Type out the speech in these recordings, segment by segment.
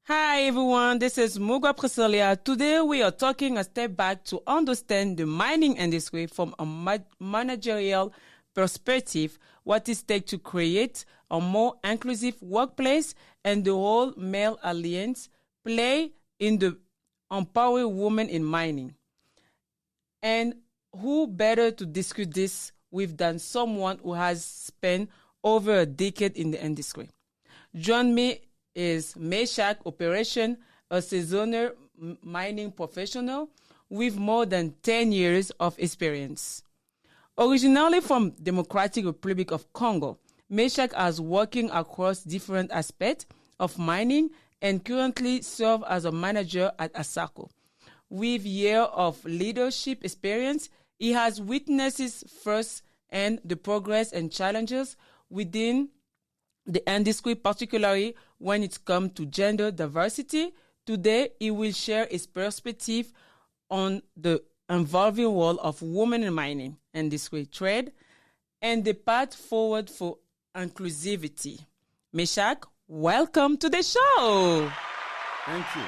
Hi everyone, this is Mugwa Pricilia. Today we are taking a step back to understand the mining industry from a managerial perspective, what it takes to create a more inclusive workplace and the role male alliance play in the empowering women in mining. And who better to discuss this with than someone who has spent over a decade in the industry. Join me is Meshack Operation, a seasonal mining professional with more than 10 years of experience. Originally from Democratic Republic of Congo, Meshack has working across different aspects of mining and currently serves as a manager at ASACO. With years of leadership experience, he has witnessed firsthand the progress and challenges within the industry, particularly when it comes to gender diversity. Today, he will share his perspective on the evolving role of women in mining industry trade and the path forward for inclusivity. Meshack, welcome to the show. Thank you.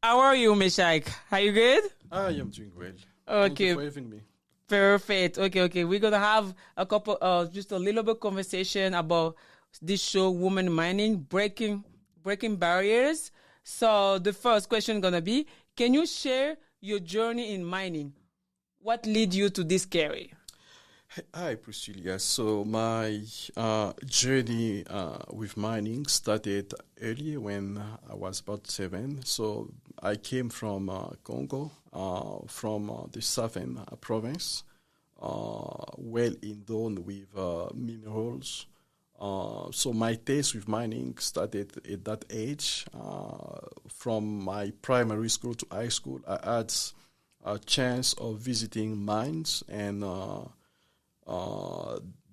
How are you, Meshack? Are you good? I am doing well. Okay. Thank you for having me. Perfect. Okay. We're gonna have a couple, just a little bit conversation about this show, Women Mining, breaking barriers. So the first question gonna be: can you share your journey in mining? What led you to this career? Hi, Pricilia. So my journey with mining started early when I was about 7. So I came from Congo, from the southern province, well endowed with minerals. So my taste with mining started at that age. From my primary school to high school, I had a chance of visiting mines and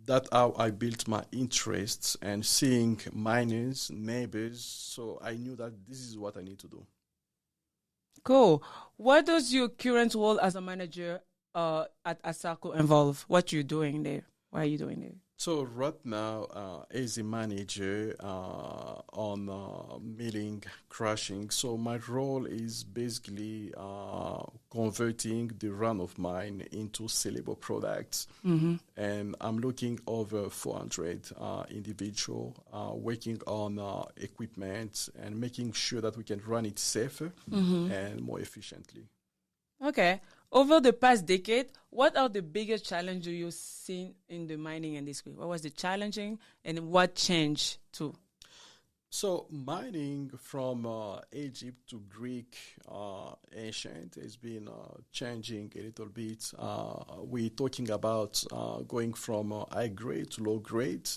that's how I built my interests and seeing miners, neighbors. So I knew that this is what I need to do. Cool. What does your current role as a manager at ASACO involve? What you doing there? What are you doing there? So right now, as a manager on milling, crushing, so my role is basically converting the run of mine into sellable products. Mm-hmm. And I'm looking over 400 individuals working on equipment and making sure that we can run it safer and more efficiently. Okay. Over the past decade, what are the biggest challenges you've seen in the mining industry? What was the challenging and what changed too? So mining from Egypt to Greek ancient has been changing a little bit. We're talking about going from high grade to low grade.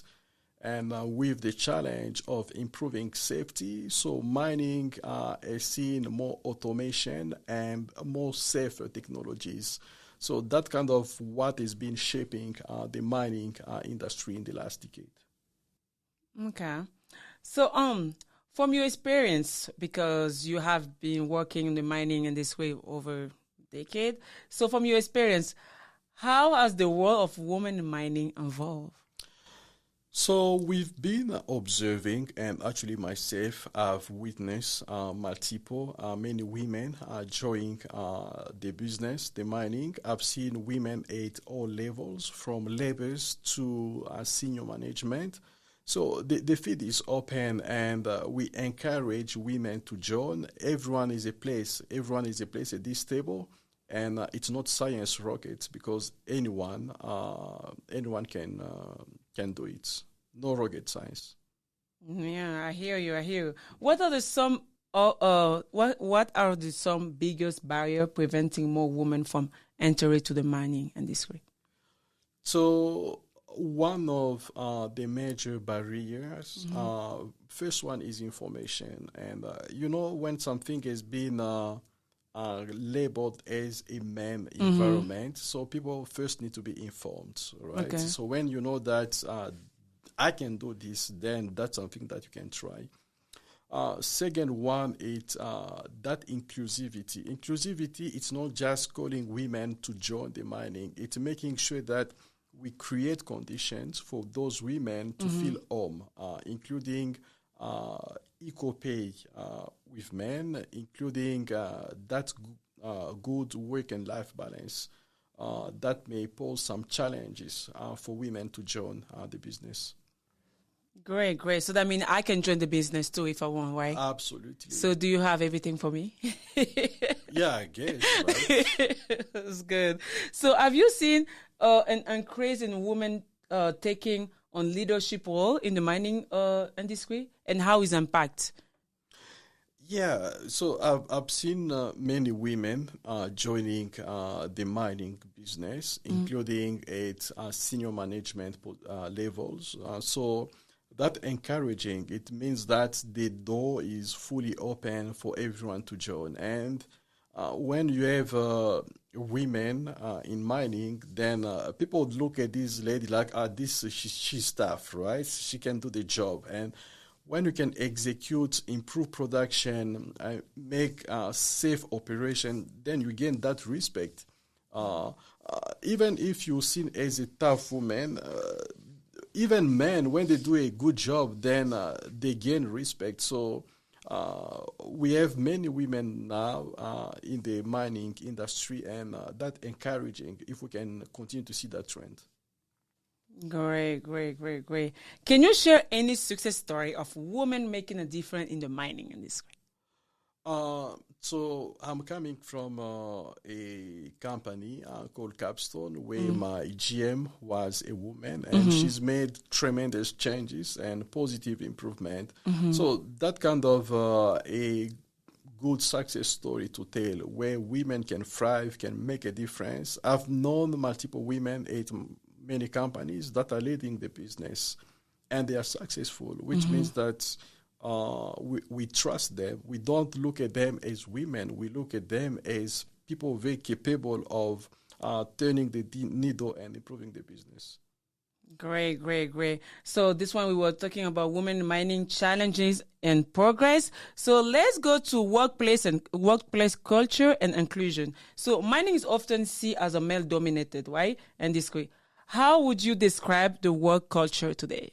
And with the challenge of improving safety, so mining has seen more automation and more safer technologies. So that kind of what has been shaping the mining industry in the last decade. Okay. So from your experience, because you have been working in the mining industry over a decade, so from your experience, how has the role of women in mining evolved? So we've been observing, and actually myself, I've witnessed many women joining the business, the mining. I've seen women at all levels, from laborers to senior management. So the field is open, and we encourage women to join. Everyone is a place at this table. And it's not science rockets because anyone can do it. No rocket science. Yeah, I hear you. What are the some what are the some biggest barrier preventing more women from entering to the mining industry? So one of the major barriers, first one is information, and when something has been labeled as a man environment, so people first need to be informed, right? Okay. So when you know that I can do this, then that's something that you can try. Second one is that inclusivity. Inclusivity, it's not just calling women to join the mining. It's making sure that we create conditions for those women to feel home, including equal pay with men, including good work and life balance. That may pose some challenges for women to join the business. Great, great. So that means I can join the business too if I want, right? Absolutely. So do you have everything for me? Yeah, I guess. Right? That's good. So have you seen an increase in women taking on leadership role in the mining industry, and how is impact? Yeah, so I've seen many women joining the mining business, including at senior management levels. So that encouraging. It means that the door is fully open for everyone to join. And when you have women in mining, then people look at this lady like, she's tough, right? She can do the job. And when you can execute, improve production, make safe operation, then you gain that respect. Even if you're seen as a tough woman, even men, when they do a good job, then they gain respect. So we have many women now in the mining industry, and that's encouraging if we can continue to see that trend. Great, great, great, great. Can you share any success story of women making a difference in the mining industry? So I'm coming from a company called Capstone, where my GM was a woman, and she's made tremendous changes and positive improvement. So that kind of a good success story to tell, where women can thrive, can make a difference. I've known multiple women at many companies that are leading the business, and they are successful, which means that we trust them. We don't look at them as women. We look at them as people very capable of turning the needle and improving the business. Great, great, great. So this one we were talking about women mining challenges and progress. So let's go to workplace culture and inclusion. So mining is often seen as a male-dominated, right? And this way, how would you describe the work culture today?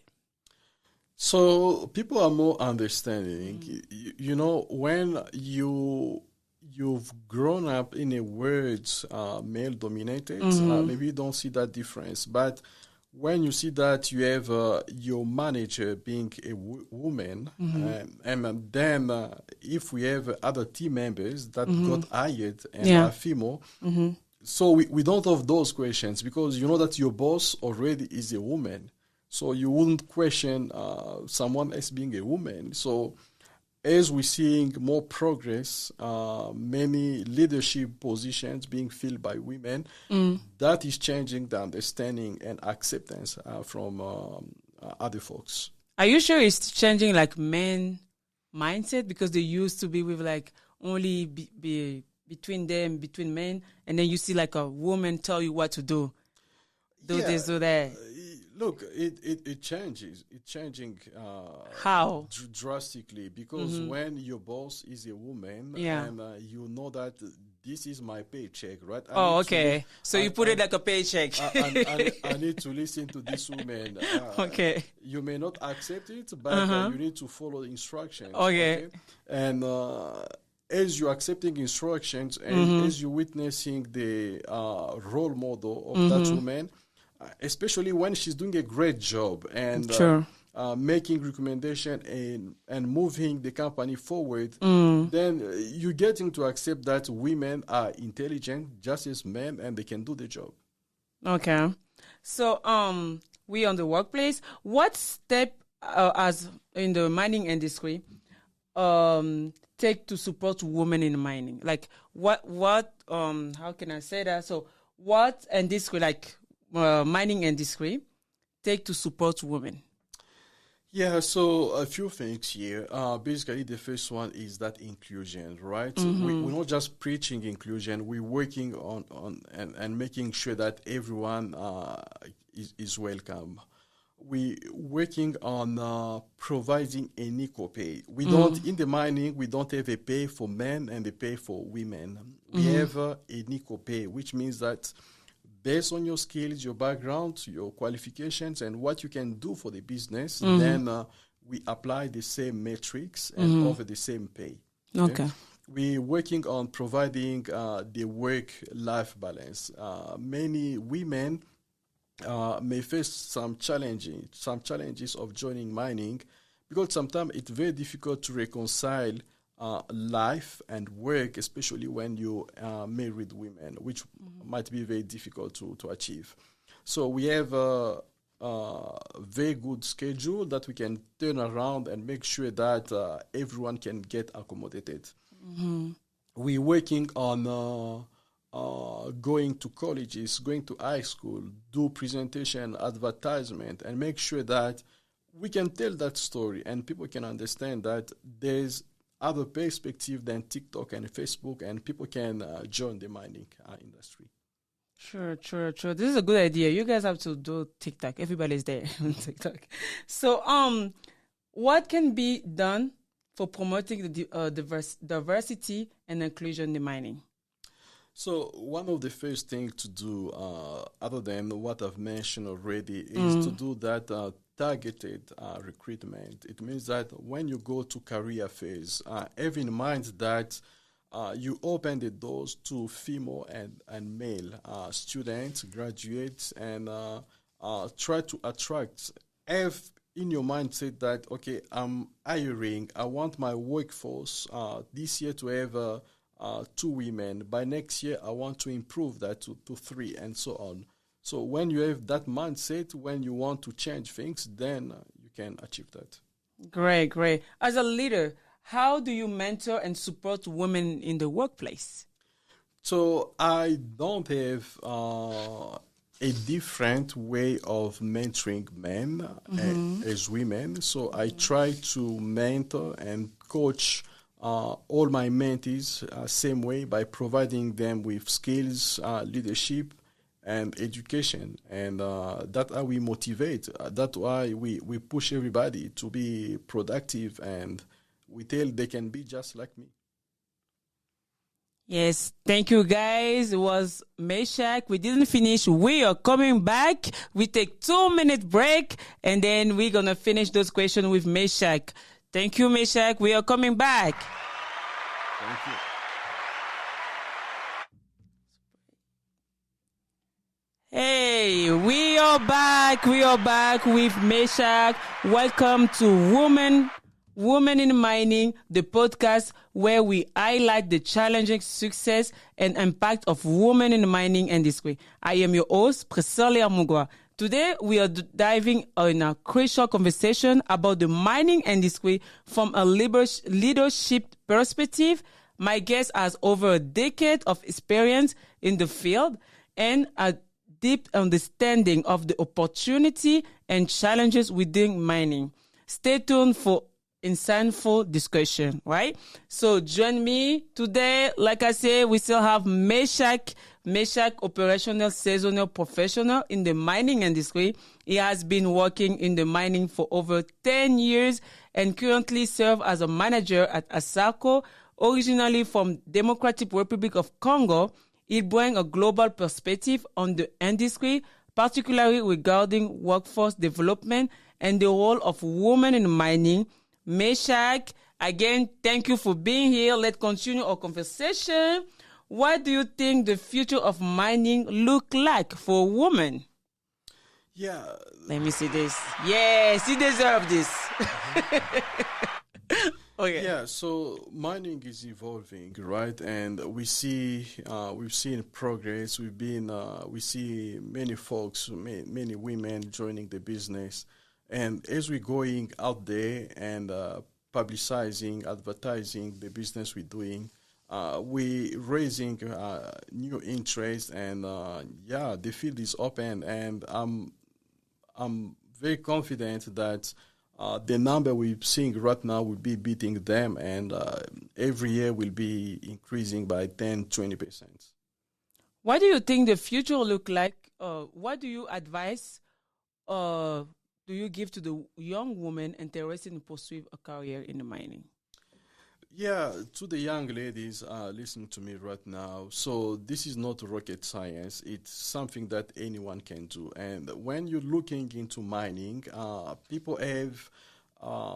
So people are more understanding. You know, when you've grown up in a world male dominated, maybe you don't see that difference. But when you see that you have your manager being a woman, and then if we have other team members that got hired and are female, so we don't have those questions, because you know that your boss already is a woman. So you wouldn't question someone as being a woman. So as we're seeing more progress, many leadership positions being filled by women, that is changing the understanding and acceptance from other folks. Are you sure it's changing like men mindset? Because they used to be with like only be between men, and then you see like a woman tell you what to do. Do this, do that. Look, it changes. It's changing how drastically, because when your boss is a woman, and you know that this is my paycheck, right? Okay. So you put it like a paycheck. I need to listen to this woman. Okay. You may not accept it, but you need to follow the instructions. Okay. And as you're accepting instructions and as you're witnessing the role model of that woman, especially when she's doing a great job and making recommendation and moving the company forward, then you're getting to accept that women are intelligent just as men, and they can do the job. Okay. So we on the workplace, what step as in the mining industry take to support women in mining? Like what how can I say that? So what industry, like mining industry, take to support women? Yeah, so a few things here. Basically, the first one is that inclusion, right? We're not just preaching inclusion. We're working on and making sure that everyone is welcome. We're working on providing an equal pay. We don't, in the mining, we don't have a pay for men and a pay for women. We have an equal pay, which means that based on your skills, your background, your qualifications, and what you can do for the business, then we apply the same metrics and offer the same pay. Okay. We're working on providing the work-life balance. Many women may face some challenges of joining mining, because sometimes it's very difficult to reconcile life and work, especially when you are married women, which might be very difficult to achieve. So we have a very good schedule that we can turn around and make sure that everyone can get accommodated. We're working on going to colleges, going to high school, do presentation, advertisement, and make sure that we can tell that story and people can understand that there's other perspective than TikTok and Facebook, and people can join the mining industry. Sure. This is a good idea. You guys have to do TikTok. Everybody's there on TikTok. So, what can be done for promoting the diversity and inclusion in the mining? So one of the first things to do, other than what I've mentioned already, is to do that targeted recruitment. It means that when you go to career phase, have in mind that you open the doors to female and male students, graduates, and try to attract. Have in your mindset that, okay, I'm hiring, I want my workforce this year to have 2 women. By next year, I want to improve that to 3, and so on. So when you have that mindset, when you want to change things, then you can achieve that. Great. As a leader, how do you mentor and support women in the workplace? So I don't have a different way of mentoring men as women. So I try to mentor and coach all my mentees same way, by providing them with skills, leadership, and education. And that's how we motivate. That's why we push everybody to be productive, and we tell they can be just like me. Yes, thank you guys. It was Meshack. We didn't finish. We are coming back. We take 2-minute break, and then we're going to finish those questions with Meshack. Thank you, Meshack. We are coming back. Thank you. Hey, we are back. We are back with Meshack. Welcome to Women in Mining, the podcast where we highlight the challenging success and impact of women in the mining industry. I am your host, Pricilia Mugwa. Today, we are diving in a crucial conversation about the mining industry from a leadership perspective. My guest has over a decade of experience in the field and a deep understanding of the opportunity and challenges within mining. Stay tuned for insightful discussion, right? So join me today. Like I said, we still have Meshack, operational seasonal professional in the mining industry. He has been working in the mining for over 10 years and currently serves as a manager at ASACO, originally from Democratic Republic of Congo. He brings a global perspective on the industry, particularly regarding workforce development and the role of women in mining. Meshack, again, thank you for being here. Let's continue our conversation. What do you think the future of mining look like for women? Yeah. Let me see this. Yes, you deserve this. Okay. Yeah, so mining is evolving, right? And we've seen progress. We see many folks, many women joining the business. And as we're going out there and publicizing, advertising the business we're doing, we're raising new interest, and the field is open, and I'm very confident that the number we're seeing right now will be beating them, and every year will be increasing by 10-20%. What do you think the future will look like? What do you advise? Do you give to the young woman interested in pursuing a career in the mining? Yeah, to the young ladies listening to me right now, so this is not rocket science. It's something that anyone can do. And when you're looking into mining, people have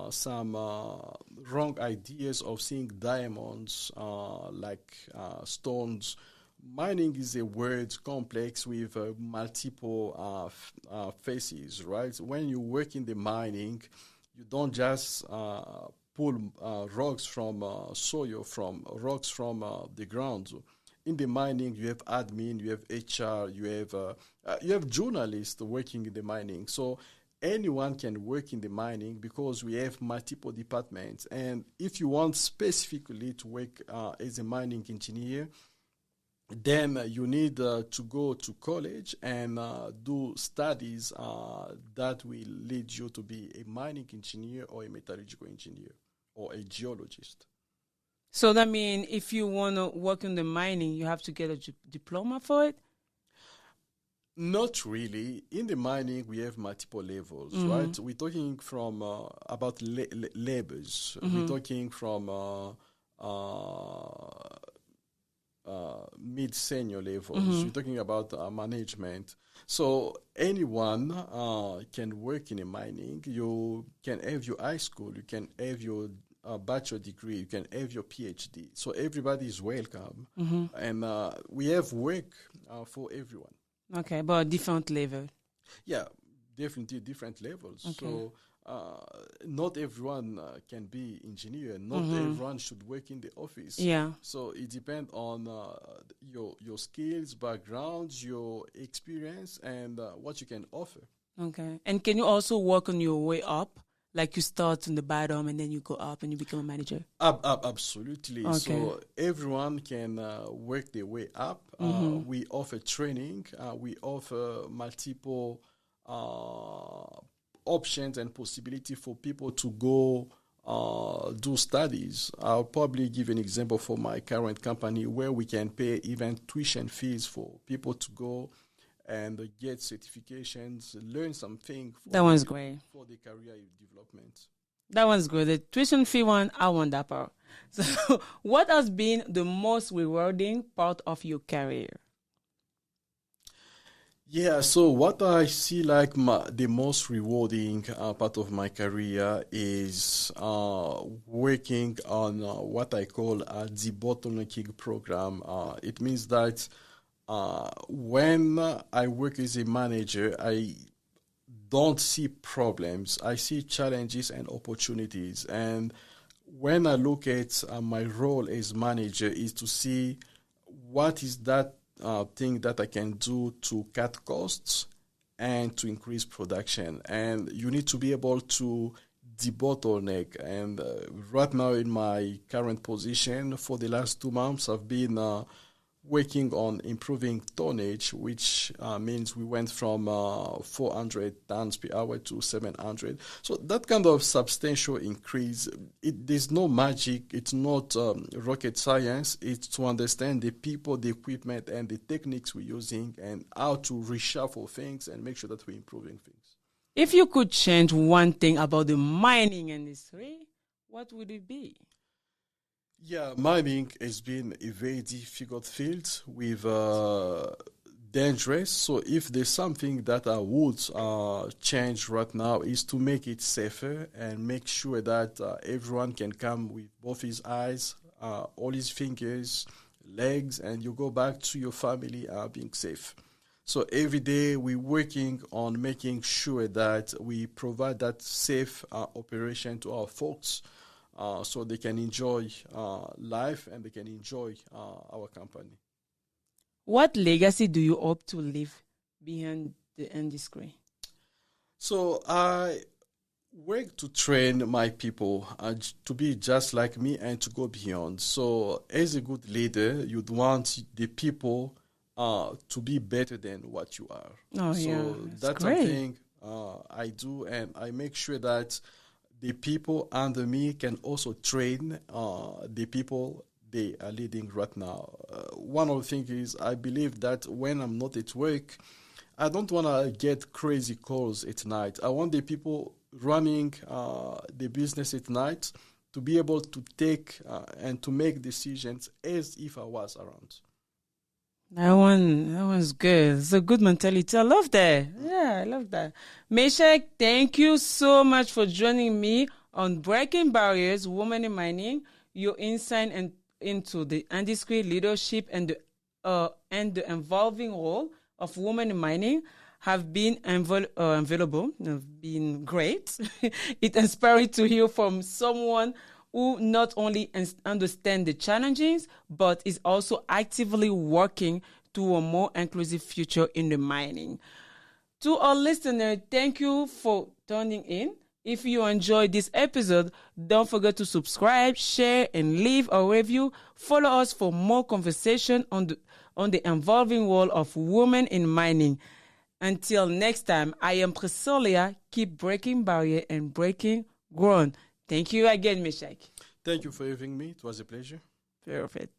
some wrong ideas of seeing diamonds like stones. Mining is a word complex with multiple faces, right? When you work in the mining, you don't just pull rocks from soil, from rocks from the ground. In the mining, you have admin, you have HR, you have journalists working in the mining. So anyone can work in the mining because we have multiple departments. And if you want specifically to work as a mining engineer, then you need to go to college and do studies that will lead you to be a mining engineer or a metallurgical engineer or a geologist. So that means if you want to work in the mining, you have to get a diploma for it? Not really. In the mining, we have multiple levels, right? We're talking from about labors. We're talking from mid-senior levels. We're talking about management. So anyone can work in a mining. You can have your high school. You can have your bachelor degree. You can have your PhD. So everybody is welcome. And we have work for everyone. Okay, but different level. Yeah, definitely different levels. Okay. So not everyone can be engineer. Not everyone should work in the office. Yeah. So it depends on your skills, background, your experience, and what you can offer. Okay. And can you also work on your way up? Like you start in the bottom and then you go up and you become a manager? Absolutely. Okay. So everyone can work their way up. We offer training. We offer multiple options and possibility for people to go do studies. I'll probably give an example for my current company where we can pay even tuition fees for people to go and get certifications, learn something. That one's great. For the career development. That one's good. The tuition fee one, I want that part. So what has been the most rewarding part of your career? Yeah, so what I see like the most rewarding part of my career is working on what I call a debottlenecking program. It means that when I work as a manager, I don't see problems. I see challenges and opportunities. And when I look at my role as manager is to see what is that thing that I can do to cut costs and to increase production. And you need to be able to debottleneck. And right now in my current position, for the last 2 months, I've been working on improving tonnage, which means we went from 400 tons per hour to 700. So that kind of substantial increase, there's no magic. It's not rocket science. It's to understand the people, the equipment, and the techniques we're using and how to reshuffle things and make sure that we're improving things. If you could change one thing about the mining industry, what would it be? Yeah, mining has been a very difficult field with dangerous. So if there's something that I would change right now is to make it safer and make sure that everyone can come with both his eyes, all his fingers, legs, and you go back to your family being safe. So every day we're working on making sure that we provide that safe operation to our folks. So they can enjoy life and they can enjoy our company. What legacy do you hope to leave behind the industry? So I work to train my people to be just like me and to go beyond. So as a good leader, you'd want the people to be better than what you are. Oh, so yeah. That's great. Something I do, and I make sure that the people under me can also train the people they are leading right now. One of the things is I believe that when I'm not at work, I don't want to get crazy calls at night. I want the people running the business at night to be able to take and to make decisions as if I was around. That one's good. It's a good mentality. I love that. Yeah, I love that. Meshack, thank you so much for joining me on Breaking Barriers, Women in Mining. Your insight into the industry leadership and the evolving role of women in mining have been available, have been great. It inspiring to hear from someone who not only understand the challenges, but is also actively working to a more inclusive future in the mining. To our listener, thank you for tuning in. If you enjoyed this episode, don't forget to subscribe, share, and leave a review. Follow us for more conversation on the evolving world of women in mining. Until next time, I am Pricilia. Keep breaking barrier and breaking ground. Thank you again, Meshack. Thank you for having me. It was a pleasure. Perfect.